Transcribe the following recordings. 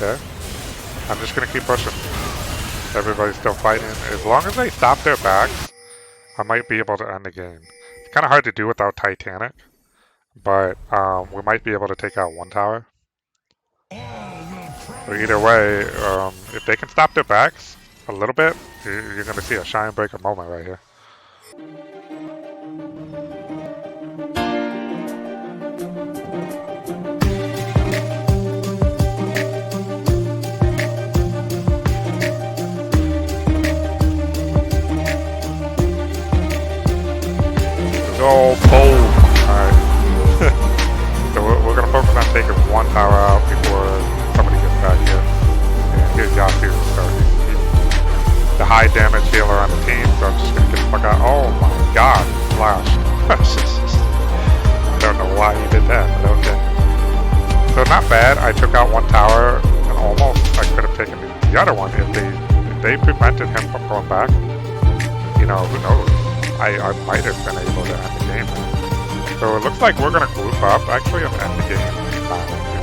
Okay. I'm just gonna keep pushing. Everybody's still fighting. As long as they stop their backs, I might be able to end the game. It's kind of hard to do without Titanic, but we might be able to take out one tower. So either way, if they can stop their backs a little bit, you're going to see a shine breaker moment right here. Go bold! Alright. So we're going to focus on taking one tower out before somebody gets back here. And here's Yasu starting. The high damage healer on the team, so I'm just going to get the fuck out. Oh my god, flash. I don't know why he did that, but okay. So not bad. I took out one tower and almost I could have taken the other one if they prevented him from going back. You know, who knows? I might have been able to end the game. So it looks like we're going to group up actually and end the game.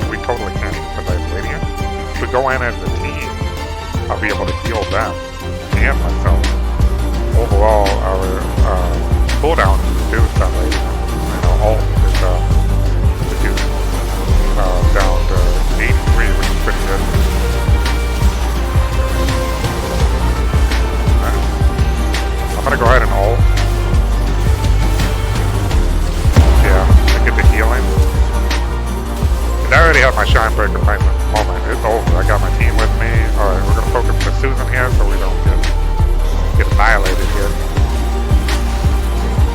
We totally can because I have Radiant. If we go in as a team, I'll be able to heal them and myself. Overall, our cooldown is reduced on Radiant. You know, ult is reduced down to 83, which is pretty good. Right. I'm going to go ahead and ult. Yeah, I get the healing. And I already have my Shine Breaker moment. It's over. I got my team with me. Alright, we're going to focus on Susan here so we don't get annihilated here.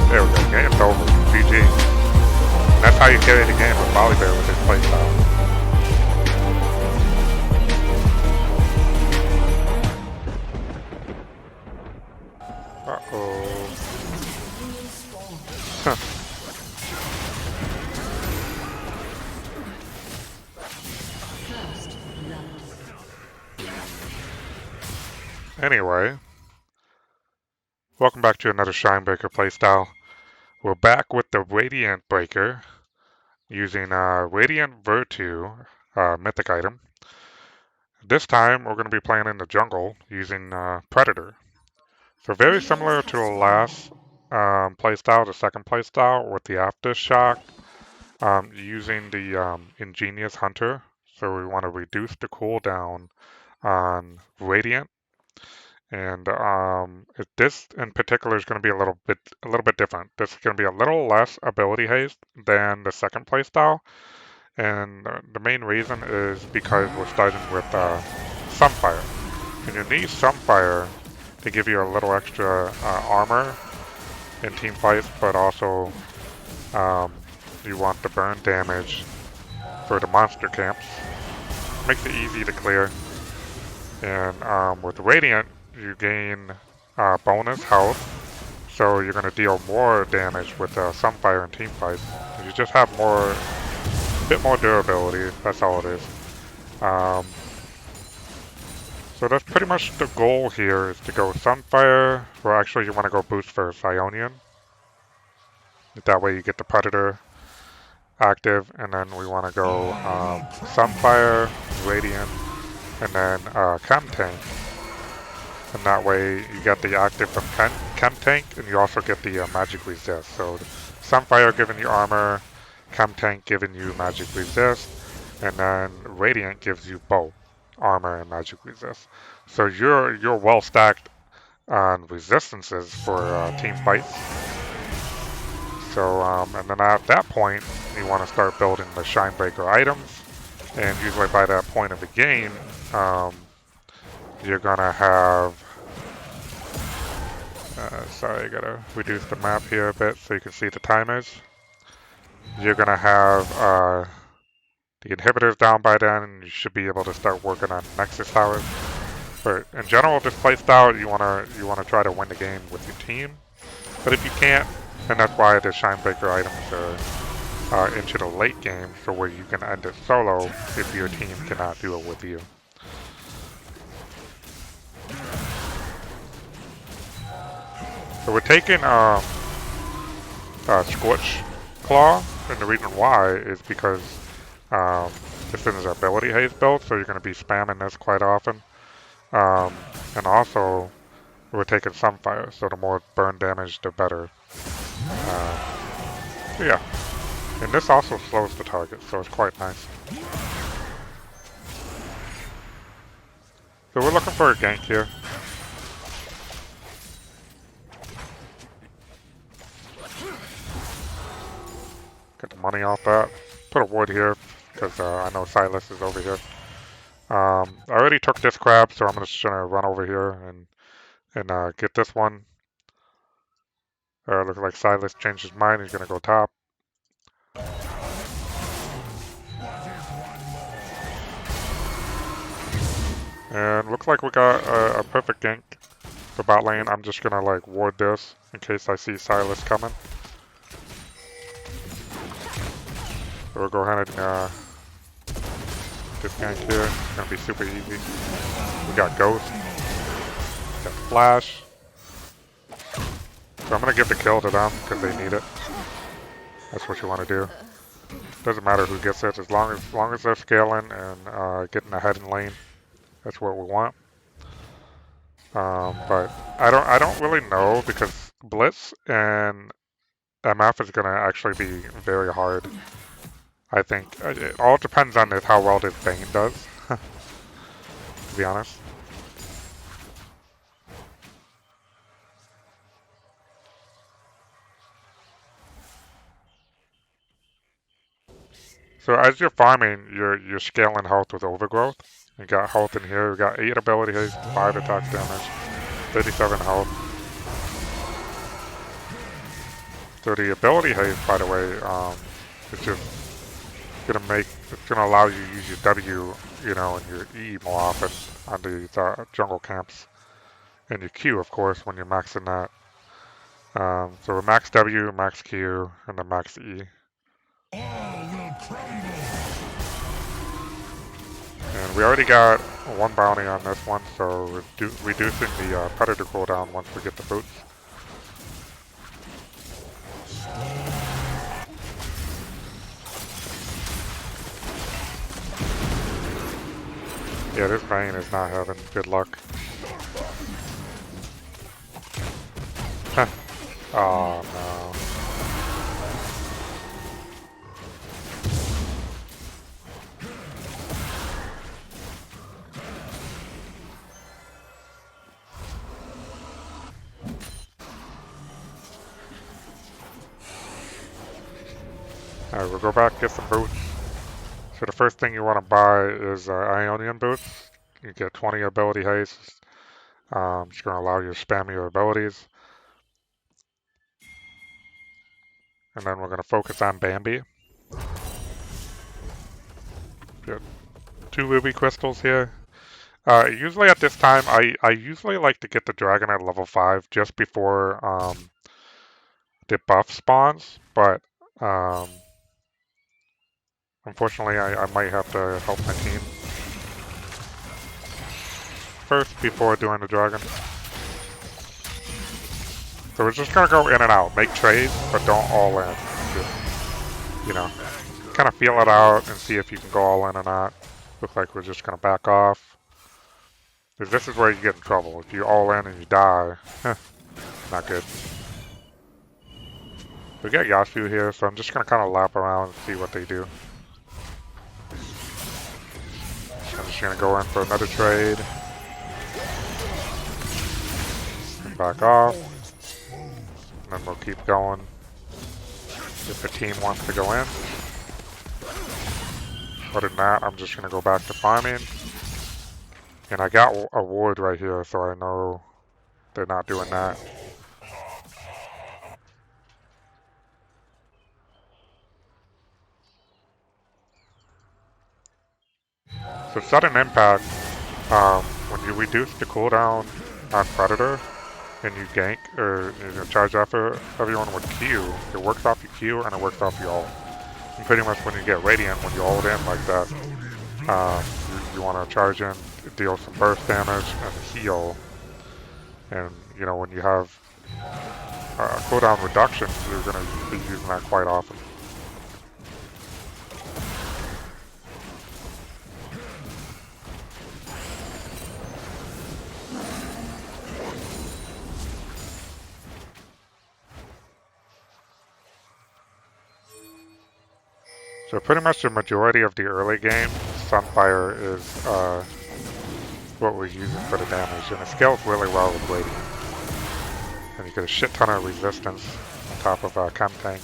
There we go. Game's over. GG. And that's how you carry the game with VOLIBEAR with this playstyle. Uh-oh. Huh. Anyway, welcome back to another Shine Breaker playstyle. We're back with the Radiant Breaker using Radiant Virtue mythic item. This time we're going to be playing in the jungle using Predator. So very similar to the last playstyle, the second playstyle with the Aftershock, using the Ingenious Hunter. So we want to reduce the cooldown on Radiant. And this in particular is going to be a little bit different. This is going to be a little less ability haste than the second playstyle, and the main reason is because we're starting with Sunfire, and you need Sunfire to give you a little extra armor in team fights, but also you want the burn damage for the monster camps. Makes it easy to clear, and with Radiant, you gain bonus health, so you're going to deal more damage with Sunfire and team fights. You just have a bit more durability, that's all it is. So that's pretty much the goal here, is to go Sunfire, well actually you want to go boost first Ionian. That way you get the Predator active, and then we want to go Sunfire, Radiant, and then Chem Tank. And that way you get the active from Chem Tank, and you also get the magic resist. So Sunfire giving you armor, Chem Tank giving you magic resist, and then Radiant gives you both armor and magic resist. So you're well stacked on resistances for team fights. So and then at that point you want to start building the Shine Breaker items, and usually by that point of the game, you're gonna have, sorry, I gotta reduce the map here a bit so you can see the timers. You're gonna have the inhibitors down by then, and you should be able to start working on nexus towers. But in general, this playstyle, you wanna try to win the game with your team. But if you can't, and that's why the Shine Breaker items are into the late game, so where you can end it solo if your team cannot do it with you. So we're taking Scorch Claw, and the reason why is because This is an ability haste build, so you're going to be spamming this quite often. And also, we're taking some fire, so the more burn damage, the better. So yeah. And this also slows the target, so it's quite nice. So we're looking for a gank here. Get the money off that. Put a wood here, because I know Silas is over here. I already took this crab, so I'm just gonna run over here and get this one. Looks like Silas changed his mind. He's gonna go top. And looks like we got a perfect gank for bot lane. I'm just gonna like ward this in case I see Silas coming. So we'll go ahead and this gank here. It's gonna be super easy. We got Ghost. We got Flash. So I'm gonna give the kill to them because they need it. That's what you want to do. Doesn't matter who gets it, as long as they're scaling and getting ahead in lane. That's what we want. But I don't really know because Blitz and MF is gonna actually be very hard. I think it all depends on how well this Bane does. To be honest. So as you're farming, you're scaling health with overgrowth. You got health in here. We got 8 ability haste, 5 attack damage, 37 health. So the ability haste, by the way, is just it's gonna allow you to use your W, you know, and your E more often on these jungle camps, and your Q, of course, when you're maxing that. So a max W, max Q, and a max E. And we already got 1 bounty on this one, so we're reducing the predator cooldown once we get the boots. Yeah, this Bane is not having good luck. Oh no. Alright, we'll go back, get some boots. So the first thing you want to buy is Ionian boots. You get 20 ability haste. It's going to allow you to spam your abilities. And then we're going to focus on Bambi. Get 2 ruby crystals here. Usually at this time, I usually like to get the dragon at level 5 just before the buff spawns, but unfortunately I might have to help my team first before doing the dragon. So we're just gonna go in and out, make trades, but don't all in. Just, you know, kind of feel it out and see if you can go all in or not. Looks like we're just gonna back off. Because this is where you get in trouble. If you all in and you die, not good. We got Yasuo here, so I'm just gonna kind of lap around and see what they do. I'm just gonna go in for another trade. And back off. And then we'll keep going if the team wants to go in. Other than that, I'm just gonna go back to farming. And I got a ward right here, so I know they're not doing that. So sudden impact, when you reduce the cooldown on Predator and you gank or charge after everyone with Q, it works off your Q and it works off your ult. And pretty much when you get Radiant, when you ult in like that, you want to charge in, deal some burst damage and heal. And you know, when you have cooldown reduction, you're going to be using that quite often. So pretty much the majority of the early game, Sunfire is what we're using for the damage, and it scales really well with Radiant. And you get a shit ton of resistance on top of Chem Tank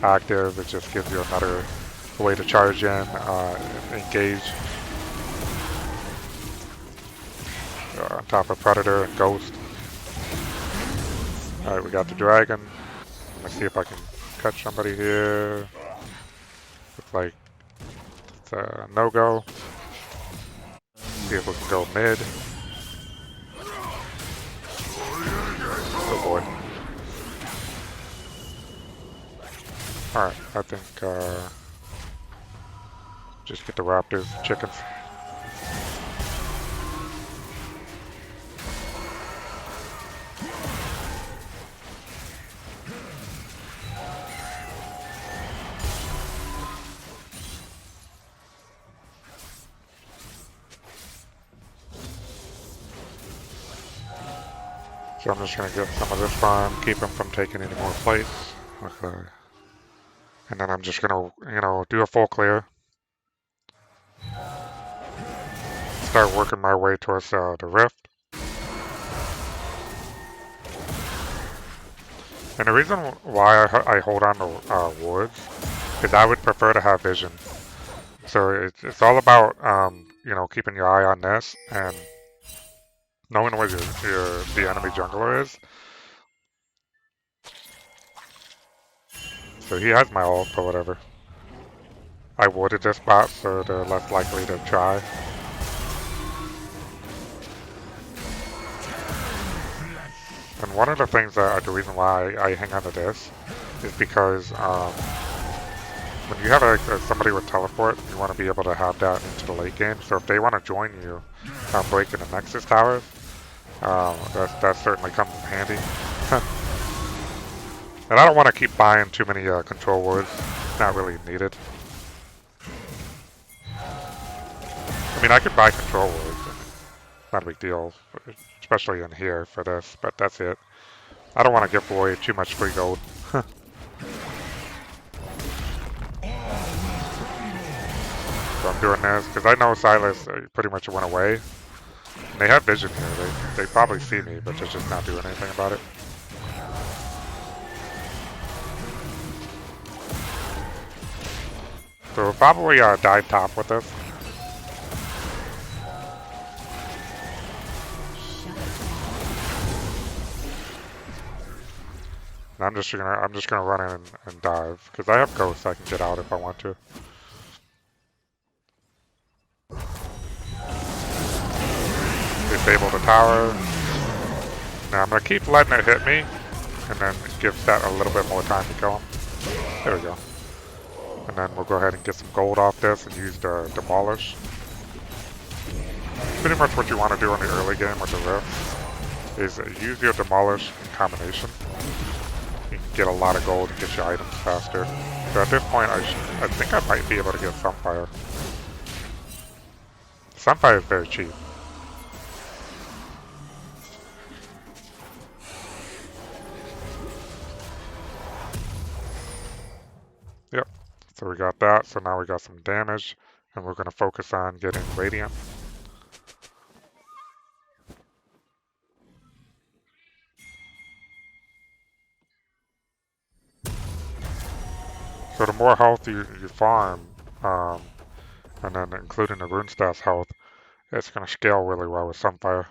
active. It just gives you another way to charge in, engage on top of Predator and Ghost. Alright, we got the Dragon. Let's see if I can catch somebody here. Looks like it's a no-go. See if we can go mid. Oh boy. Alright, I think just get the raptors, chickens. So I'm just going to get some of this farm, keep him from taking any more plates. Okay. And then I'm just going to, do a full clear. Start working my way towards the rift. And the reason why I hold on to wards is I would prefer to have vision. So it's all about, keeping your eye on this and knowing where the enemy jungler is. So he has my ult, but whatever. I warded this bot, so they're less likely to try. And one of the things the reason why I hang on to this is because when you have somebody with teleport, you want to be able to have that into the late game. So if they want to join you, breaking the nexus towers, that certainly comes in handy. And I don't want to keep buying too many control wards. Not really needed. I mean, I could buy control wards. Not a big deal, especially in here for this, but that's it. I don't want to give away too much free gold. So I'm doing this because I know Silas pretty much went away. And they have vision here. They probably see me, but they're just not doing anything about it. So we'll probably dive top with this. And I'm just gonna run in and dive because I have ghosts I can get out if I want to. Disable the tower. Now I'm gonna keep letting it hit me, and then give that a little bit more time to kill him. There we go. And then we'll go ahead and get some gold off this and use the demolish. Pretty much what you want to do in the early game with the rift is use your demolish in combination. You can get a lot of gold and get your items faster. So at this point, I think I might be able to get Sunfire. Sunfire is very cheap. Yep. So we got that. So now we got some damage, and we're going to focus on getting Radiant. So the more health you farm, and then including the rune staff's health, it's going to scale really well with Sunfire.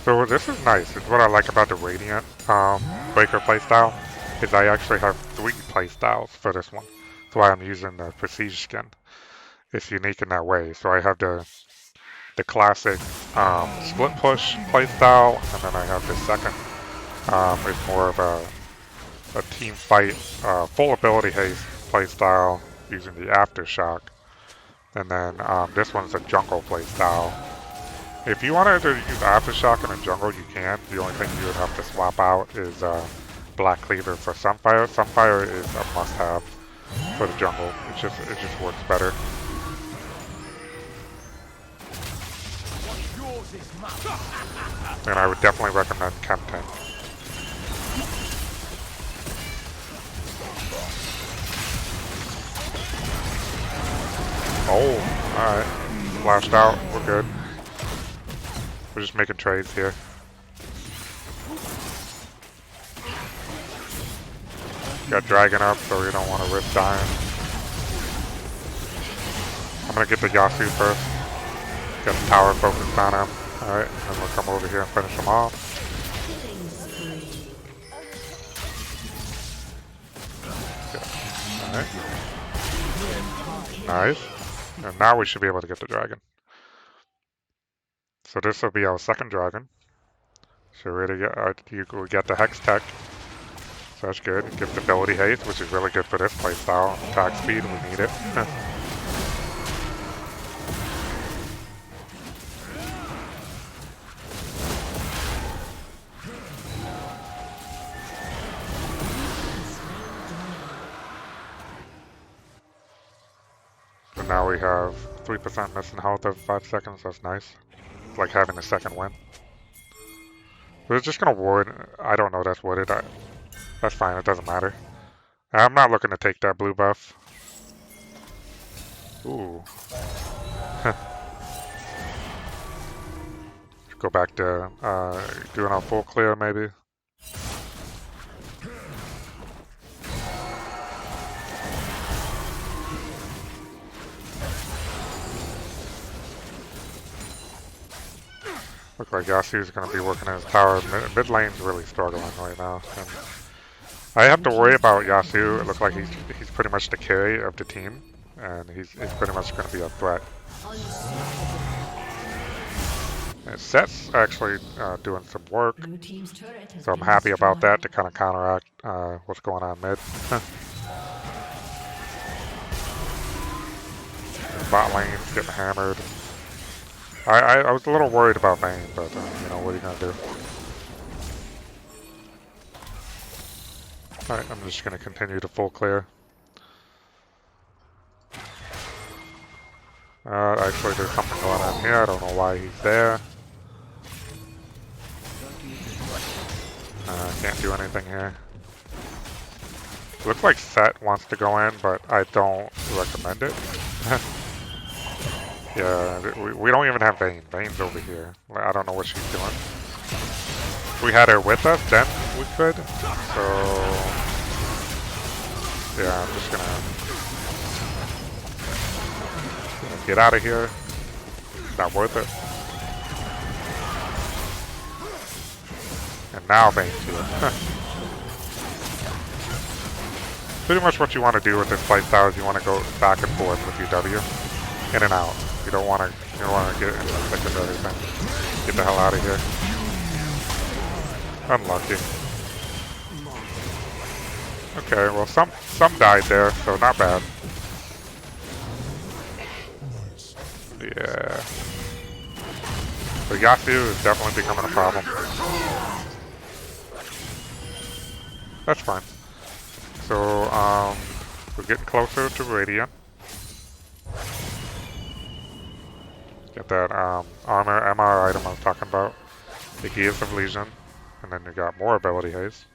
So this is nice. It's what I like about the Radiant Breaker playstyle, is I actually have 3 playstyles for this one. That's why I'm using the Prestige skin. It's unique in that way. So I have the classic split push playstyle, and then I have the second. It's more of a team fight, full ability haste playstyle using the Aftershock. And then this one's a jungle playstyle. If you wanted to use Aftershock in a jungle, you can. The only thing you would have to swap out is Black Cleaver for Sunfire. Sunfire is a must-have for the jungle. It just works better. And I would definitely recommend Chemtank. Oh, alright. Flashed out. We're good. We're just making trades here. Got Dragon up, so we don't want to risk dying. I'm gonna get the Yasuo first. Get the tower focused on him. Alright, and then we'll come over here and finish him off. Alright. Nice. And now we should be able to get the dragon. So this will be our second dragon. So we get the Hex Tech. So that's good. It gives ability haste, which is really good for this playstyle. Attack speed, we need it. So now we have 3% missing health every 5 seconds. That's nice. It's like having a second win. We're just gonna ward. I don't know that's warded. That's fine, it doesn't matter. I'm not looking to take that blue buff. Ooh. Go back to doing our full clear maybe. Looks like Yasuo's going to be working in his tower. Mid lane's really struggling right now. And I have to worry about Yasuo. It looks like he's pretty much the carry of the team. And he's pretty much going to be a threat. And Set's actually doing some work. So I'm happy about that to kind of counteract what's going on mid. Bot lane's getting hammered. I was a little worried about Vayne, but you know, what are you gonna do? Alright, I'm just gonna continue to full clear. Actually there's something going on here, I don't know why he's there. Can't do anything here. Looks like Set wants to go in, but I don't recommend it. Yeah, we don't even have Vayne. Vayne's over here. I don't know what she's doing. If we had her with us, then we could. So, yeah, I'm just gonna get out of here. It's not worth it. And now Vayne's here. Pretty much what you want to do with this playstyle is you want to go back and forth with your W. In and out. You don't want to get in the thick of everything. Get the hell out of here. Unlucky. Okay, well some died there, so not bad. Yeah. So Yasuo is definitely becoming a problem. That's fine. So we're getting closer to Radiant. Get that armor, MR item I was talking about. The Gears of Legion. And then you got more ability haste.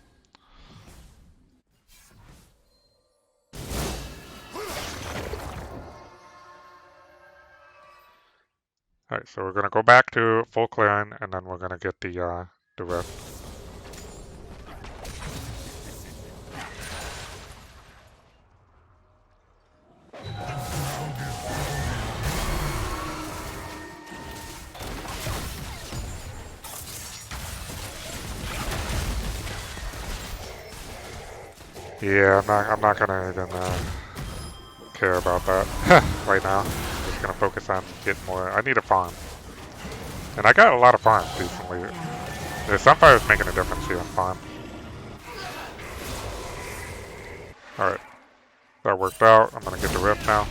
Alright, so we're gonna go back to full clearing and then we're gonna get the rift. Yeah, I'm not gonna even care about that right now. I'm just gonna focus on getting more. I need a farm, and I got a lot of farms recently. The Sunfire is making a difference here on farm. All right, that worked out. I'm gonna get the rift now,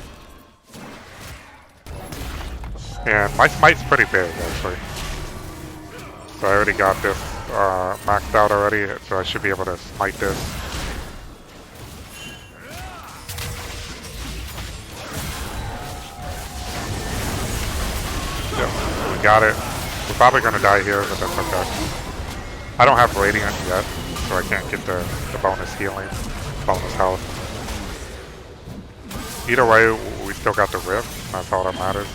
and my smite's pretty big actually. So I already got this maxed out already, so I should be able to smite this. Yep, we got it. We're probably gonna die here, but that's okay. I don't have Radiant yet, so I can't get the bonus healing, bonus health. Either way, we still got the Rift, that's all that matters.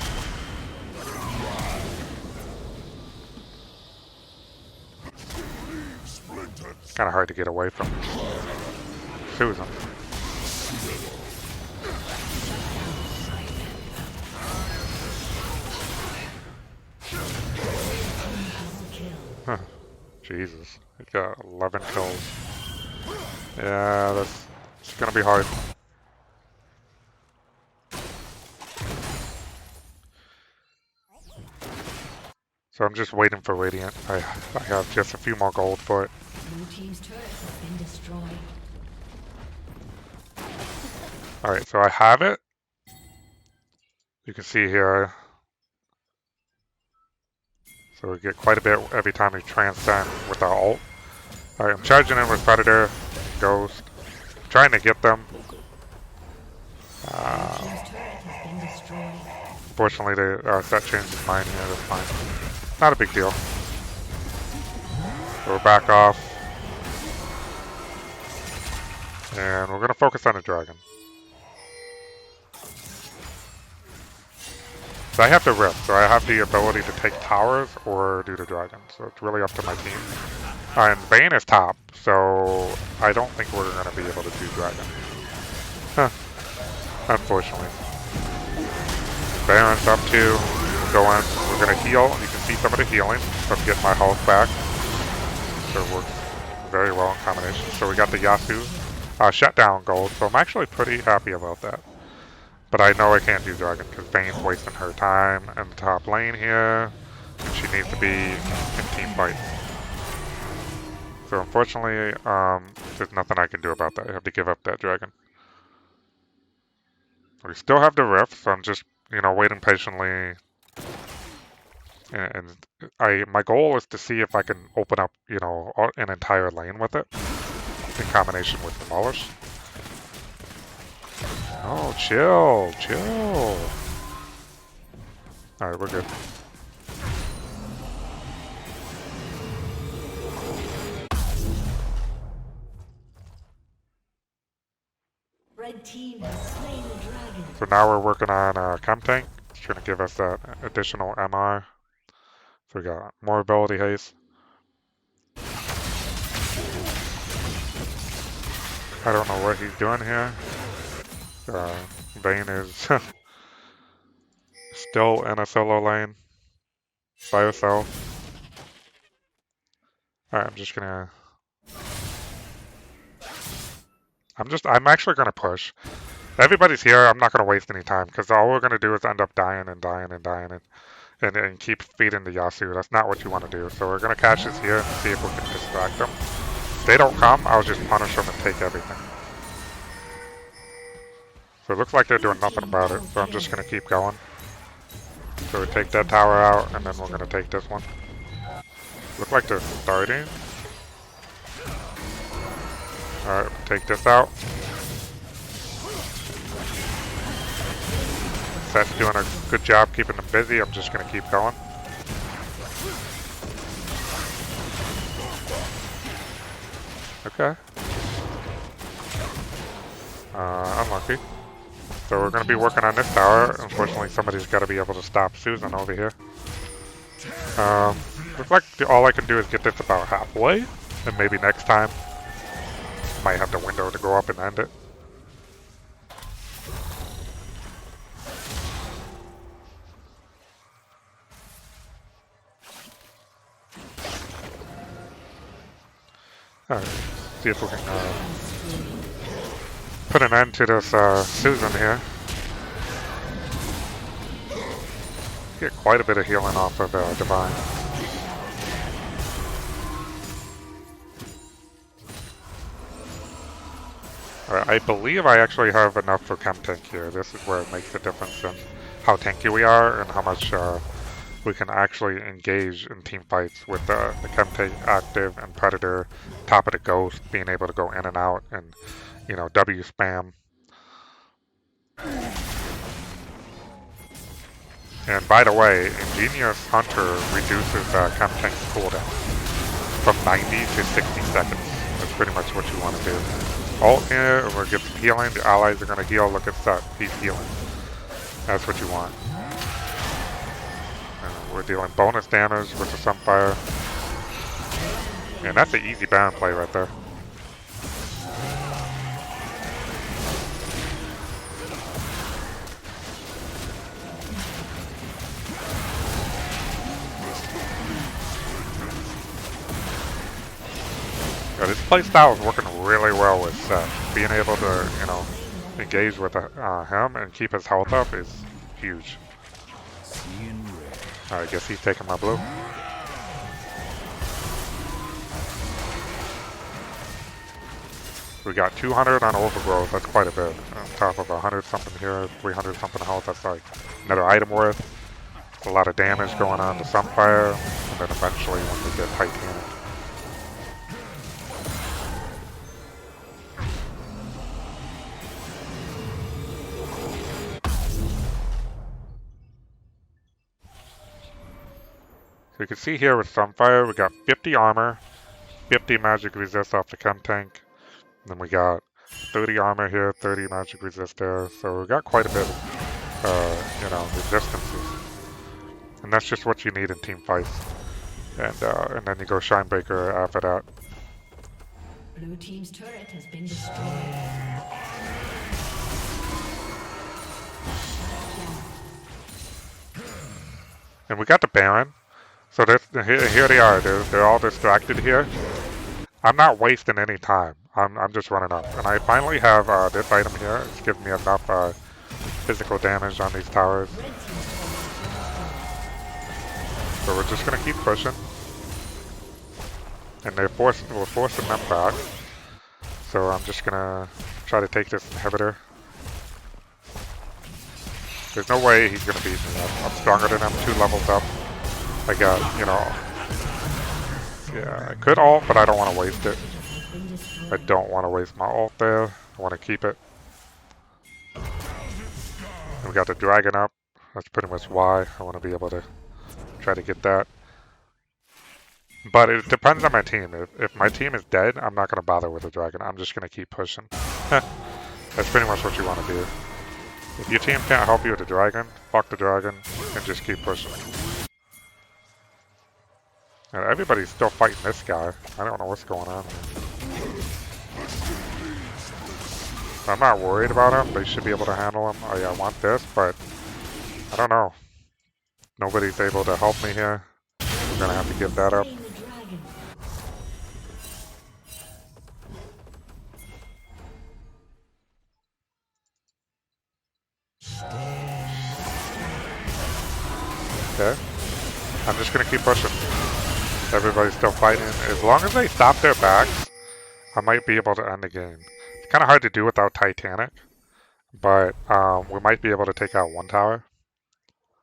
It's kind of hard to get away from Susan. Huh. Jesus, he got 11 kills. Yeah, it's gonna be hard. So I'm just waiting for Radiant. I have just a few more gold for it. Blue team's turret has been destroyed. Alright, so I have it. You can see here. So we get quite a bit every time we transcend with our ult. Alright, I'm charging in with Predator, Ghost. Trying to get them. Unfortunately, the set changed his mind here. That's fine. Not a big deal. So we're back off. And we're going to focus on the dragon. So I have the Rift, so I have the ability to take towers or do the dragon. So it's really up to my team. And Vayne is top, so I don't think we're going to be able to do dragon. Huh. Unfortunately. Baron's up 2. Going. We're going to heal. You can see some of the healing from getting my health back. So it works very well in combination. So we got the Yasuo shutdown gold, so I'm actually pretty happy about that. But I know I can't do dragon because Vayne's wasting her time in the top lane here. And she needs to be in team fight. So unfortunately, there's nothing I can do about that. I have to give up that dragon. We still have the Rift, so I'm just, waiting patiently. And my goal is to see if I can open up, an entire lane with it in combination with Demolish. Oh, chill. Alright, we're good. Red team has slain the dragon. So now we're working on Chem Tank. It's going to give us that additional MR. So we got more ability haste. I don't know what he's doing here. Vayne is still in a solo lane by herself. Alright, I'm actually gonna push. Everybody's here, I'm not gonna waste any time, because all we're gonna do is end up dying and keep feeding the Yasuo. That's not what you want to do. So we're gonna catch this here and see if we can distract them. If they don't come, I'll just punish them and take everything. So it looks like they're doing nothing about it, so I'm just gonna keep going. So we take that tower out, and then we're gonna take this one. Look like they're starting. Alright, take this out. Set's doing a good job keeping them busy. I'm just gonna keep going. Okay. Unlucky. So we're gonna be working on this tower. Unfortunately, somebody's gotta be able to stop Susan over here. Looks like all I can do is get this about halfway, and maybe next time might have the window to go up and end it. Alright, see if we can put an end to this Susan here. Get quite a bit of healing off of Divine. Alright, I believe I actually have enough for Chem Tank here. This is where it makes the difference in how tanky we are and how much we can actually engage in team fights with the Chemtank active and Predator, top of the Ghost, being able to go in and out and, you know, W spam. And by the way, Ingenious Hunter reduces Chemtank's cooldown from 90 to 60 seconds. That's pretty much what you want to do. Ult here, we'll get some healing. The allies are going to heal. Look at that. He's healing. That's what you want. We're dealing bonus damage with the Sunfire. And that's an easy Baron play right there. Yeah, this playstyle is working really well with Seth. Being able to, you know, engage with him and keep his health up is huge. I guess he's taking my blue. We got 200 on overgrowth, that's quite a bit. On top of 100 something here, 300 something health, that's like another item worth. A lot of damage going on to Sunfire, and then eventually when we get Titanic. So you can see here with Sunfire, we got 50 armor, 50 magic resist off the Chemtank. Then we got 30 armor here, 30 magic resist there. So we got quite a bit of, you know, resistances. And that's just what you need in team fights. And then you go Shinebreaker after that. Blue team's turret has been destroyed. And we got the Baron. So here they are. They're all distracted here. I'm not wasting any time. I'm just running up. And I finally have this item here. It's giving me enough physical damage on these towers. So we're just going to keep pushing. And we're forcing them back. So I'm just going to try to take this inhibitor. There's no way he's going to beat me. I'm stronger than him, 2 levels up. I got, you know, yeah, I could ult, but I don't want to waste it. I don't want to waste my ult there. I want to keep it. And we got the dragon up. That's pretty much why I want to be able to try to get that. But it depends on my team. If my team is dead, I'm not going to bother with the dragon. I'm just going to keep pushing. That's pretty much what you want to do. If your team can't help you with the dragon, fuck the dragon and just keep pushing. And everybody's still fighting this guy. I don't know what's going on here. I'm not worried about him. They should be able to handle him. Oh yeah, I want this, but I don't know. Nobody's able to help me here. I'm gonna have to give that up. Okay. I'm just gonna keep pushing. Everybody's still fighting. As long as they stop their backs, I might be able to end the game. It's kind of hard to do without Titanic, but we might be able to take out one tower.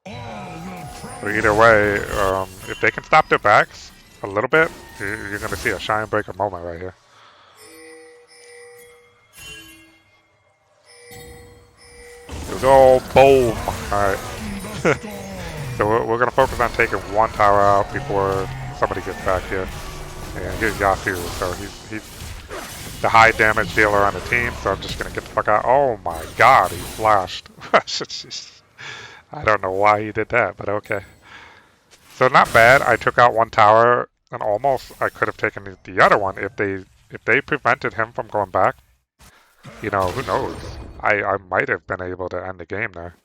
But either way, if they can stop their backs a little bit, you're going to see a Shinebreaker moment right here. Go boom! Alright. So we're going to focus on taking one tower out before somebody gets back here. And get Yasuo, so he's the high damage dealer on the team, so I'm just going to get the fuck out. Oh my god, he flashed. I don't know why he did that, but okay. So not bad. I took out one tower, and almost I could have taken the other one if they prevented him from going back. You know, who knows? I might have been able to end the game there.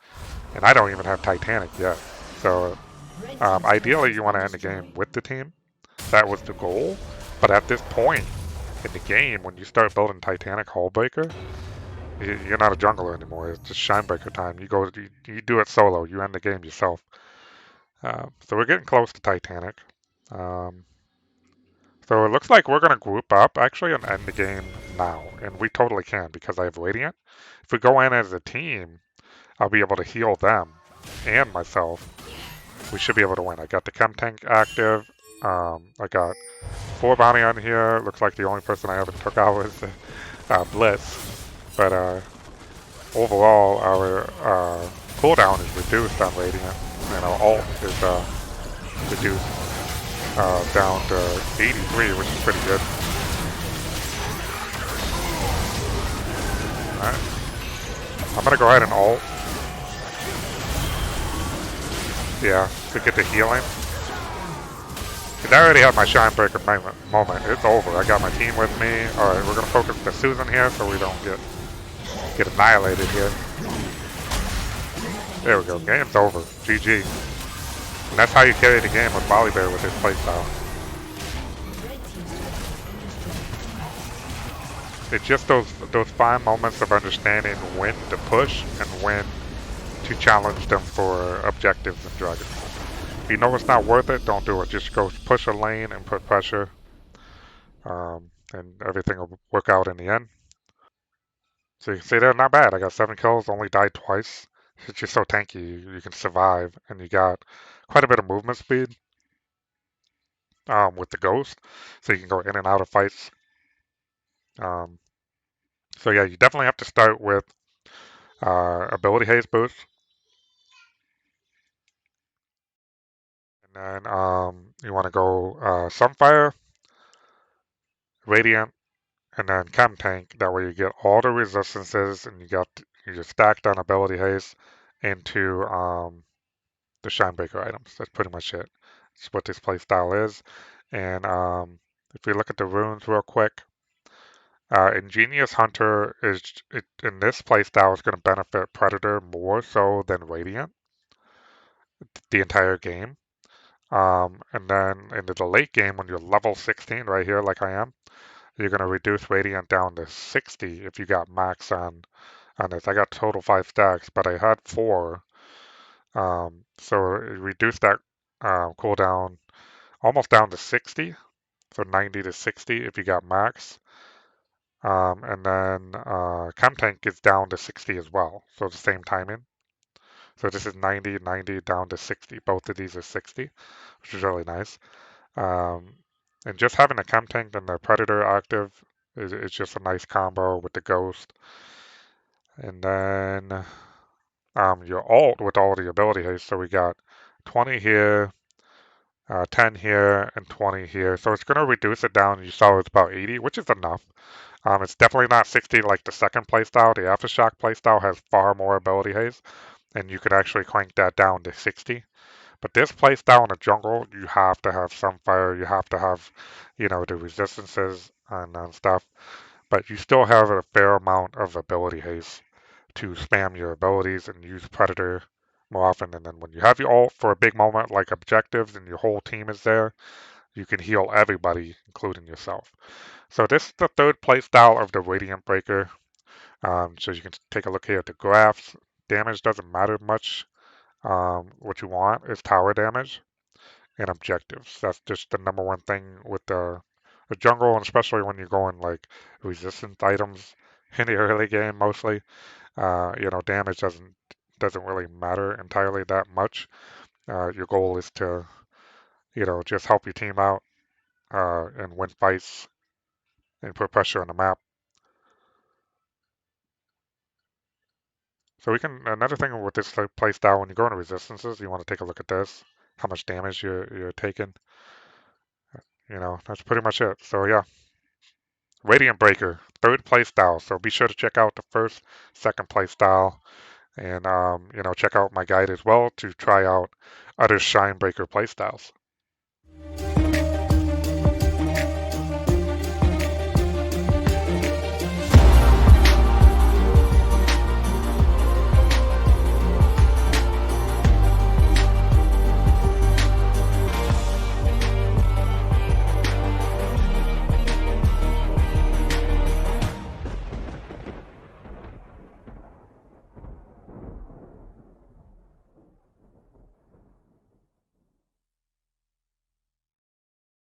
And I don't even have Titanic yet. So ideally you want to end the game with the team. That was the goal. But at this point in the game, when you start building Titanic Hullbreaker, you're not a jungler anymore. It's just Shinebreaker time. You do it solo. You end the game yourself. So we're getting close to Titanic. So it looks like we're going to group up actually and end the game now. And we totally can because I have Radiant. If we go in as a team, I'll be able to heal them and myself. we should be able to win. I got the chem tank active. I got 4 bounty on here. Looks like the only person I haven't took out was Blitz. But overall, our cooldown is reduced on Radiant, and our ult is reduced down to 83, which is pretty good. Alright. I'm gonna go ahead and ult. Yeah, to get the healing. Cause I already had my Shine Breaker moment. It's over. I got my team with me. Alright, we're gonna focus the Susan here so we don't get annihilated here. There we go. Game's over. GG. And that's how you carry the game with VOLIBEAR with his playstyle. It's just those fine moments of understanding when to push and when to challenge them for objectives and dragons. If you know it's not worth it, don't do it. Just go push a lane and put pressure, and everything will work out in the end. So you can see they're not bad. I got 7 kills, only died twice. It's just so tanky, you can survive, and you got quite a bit of movement speed with the Ghost, so you can go in and out of fights. Um, so yeah, you definitely have to start with ability haste boost, and then you want to go Sunfire, Radiant, and then Chem Tank. That way you get all the resistances, and you stacked on ability haste into the Shinebreaker items. That's pretty much it. That's what this playstyle is. And if we look at the runes real quick, Ingenious Hunter in this playstyle is going to benefit Predator more so than Radiant the entire game. And then into the late game, when you're level 16 right here, like I am, you're going to reduce Radiant down to 60 if you got max on this. I got total 5 stacks, but I had 4. So it reduced that cooldown almost down to 60. So 90 to 60 if you got max. And then Chem Tank is down to 60 as well. So the same timing. So this is 90, 90 down to 60. Both of these are 60, which is really nice. Um, and just having the Chem Tank and the Predator active is just a nice combo with the Ghost. And then your ult with all the ability haste. So we got 20 here, 10 here, and 20 here. So it's going to reduce it down. You saw it's about 80, which is enough. It's definitely not 60 like the second playstyle. The Aftershock playstyle has far more ability haste, and you could actually crank that down to 60. But this playstyle in the jungle, you have to have some fire. You have to have, the resistances and stuff. But you still have a fair amount of ability haste to spam your abilities and use Predator more often. And then when you have your ult for a big moment like objectives and your whole team is there, you can heal everybody, including yourself. So this is the third play style of the Radiant Breaker. So you can take a look here at the graphs. Damage doesn't matter much. What you want is tower damage and objectives. That's just the number one thing with the jungle, and especially when you're going like resistant items in the early game mostly. Damage doesn't really matter entirely that much. Your goal is to, just help your team out and win fights and put pressure on the map. So another thing with this play style, when you go into resistances, you want to take a look at this, how much damage you're taking. That's pretty much it. So yeah, Radiant Breaker, third play style. So be sure to check out the first, second play style, and check out my guide as well to try out other Shine Breaker play styles.